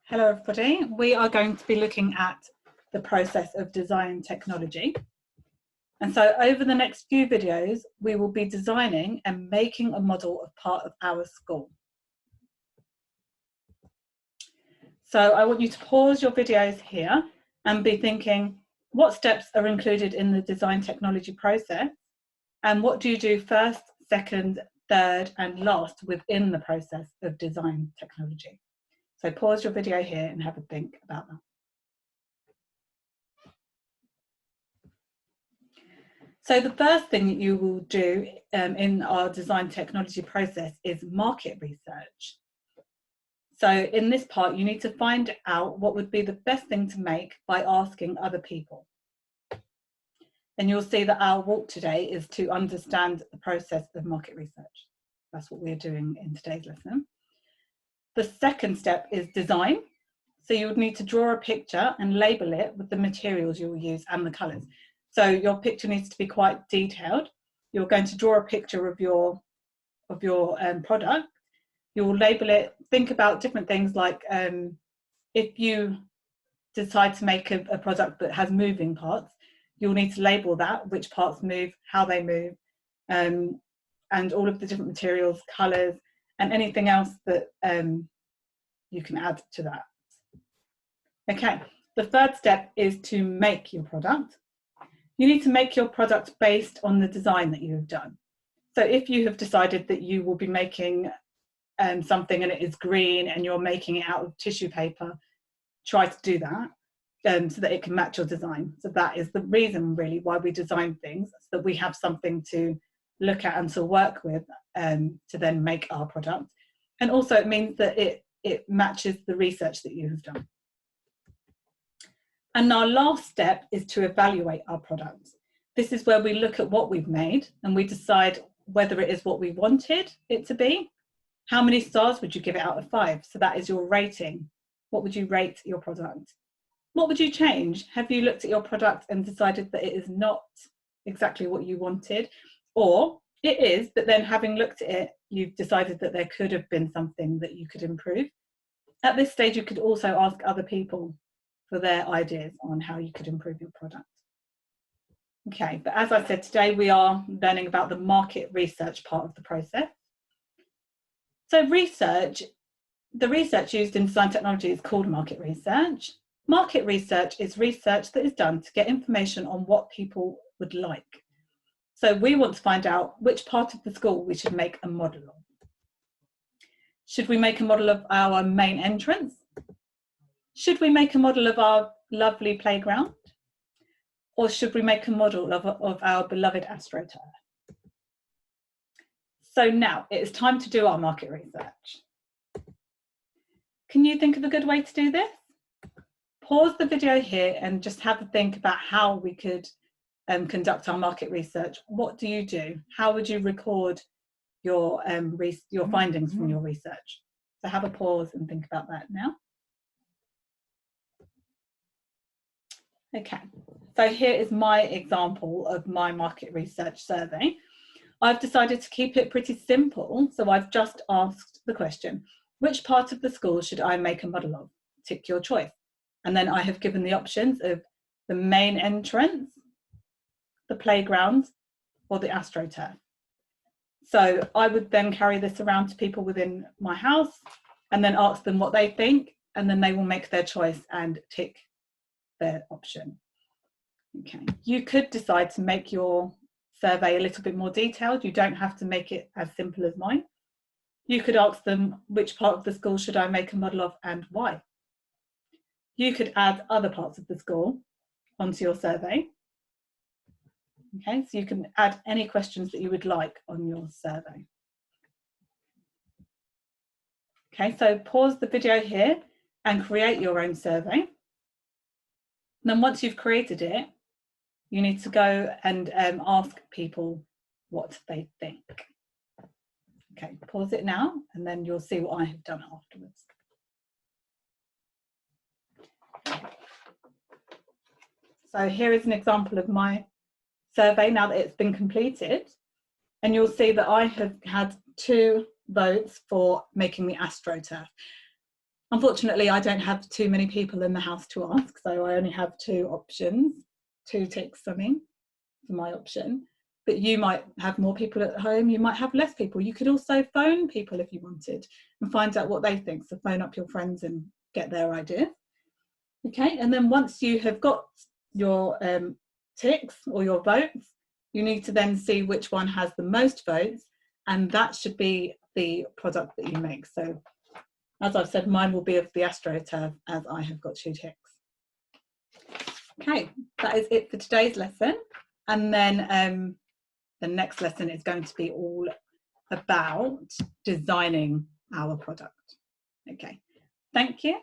Hello everybody, we are going to be looking at the process of design technology. And so over the next few videos, we will be designing and making a model of part of our school. So I want you to pause your videos here and be thinking, what steps are included in the design technology process? And what do you do first, second, third, and last within the process of design technology? So pause your video here and have a think about that. So the first thing that you will do in our design technology process is market research. So in this part, you need to find out what would be the best thing to make by asking other people. And you'll see that our walk today is to understand the process of market research. That's what we're doing in today's lesson. The second step is design. So you would need to draw a picture and label it with the materials you will use and the colours. So your picture needs to be quite detailed. You're going to draw a picture of your product. You will label it, think about different things like if you decide to make a product that has moving parts, you'll need to label that, which parts move, how they move, and all of the different materials, colours, and anything else that you can add to that. Okay, the third step is to make your product. You need to make your product based on the design that you have done. So if you have decided that you will be making something and it is green and you're making it out of tissue paper, try to do that so that it can match your design. So that is the reason really why we design things, so that we have something to look at and to work with to then make our product. And also it means that it matches the research that you have done. And our last step is to evaluate our product. This is where we look at what we've made and we decide whether it is what we wanted it to be. How many stars would you give it out of 5? So that is your rating. What would you rate your product? What would you change? Have you looked at your product and decided that it is not exactly what you wanted? Or it is, but then having looked at it, you've decided that there could have been something that you could improve. At this stage, you could also ask other people for their ideas on how you could improve your product. Okay, but as I said, today we are learning about the market research part of the process. So the research used in design technology is called market research. Market research is research that is done to get information on what people would like. So we want to find out which part of the school we should make a model of. Should we make a model of our main entrance? Should we make a model of our lovely playground? Or should we make a model of our beloved AstroTurf? So now it is time to do our market research. Can you think of a good way to do this? Pause the video here and just have a think about how we could conduct our market research. What do you do? How would you record your findings from your research? So have a pause and think about that now. Okay, so here is my example of my market research survey. I've decided to keep it pretty simple, so I've just asked the question, which part of the school should I make a model of? Tick your choice. And then I have given the options of the main entrance, the playground, or the AstroTurf. So I would then carry this around to people within my house and then ask them what they think, and then they will make their choice and tick their option. Okay, you could decide to make your survey a little bit more detailed. You don't have to make it as simple as mine. You could ask them, which part of the school should I make a model of and why? You could add other parts of the school onto your survey. Okay, so you can add any questions that you would like on your survey. Okay, so pause the video here and create your own survey. And then once you've created it, you need to go and ask people what they think. Okay, pause it now, and then you'll see what I have done afterwards. So here is an example of my survey now that it's been completed. And you'll see that I have had 2 votes for making the AstroTurf. Unfortunately, I don't have too many people in the house to ask, so I only have 2 options, 2 ticks for my option. But you might have more people at home, you might have less people. You could also phone people if you wanted and find out what they think. So phone up your friends and get their ideas. Okay, and then once you have got your ticks or your votes, you need to then see which one has the most votes, and that should be the product that you make. So as I've said, mine will be of the AstroTurf, as I have got 2 ticks. Okay, that is it for today's lesson. And then the next lesson is going to be all about designing our product. Okay, thank you.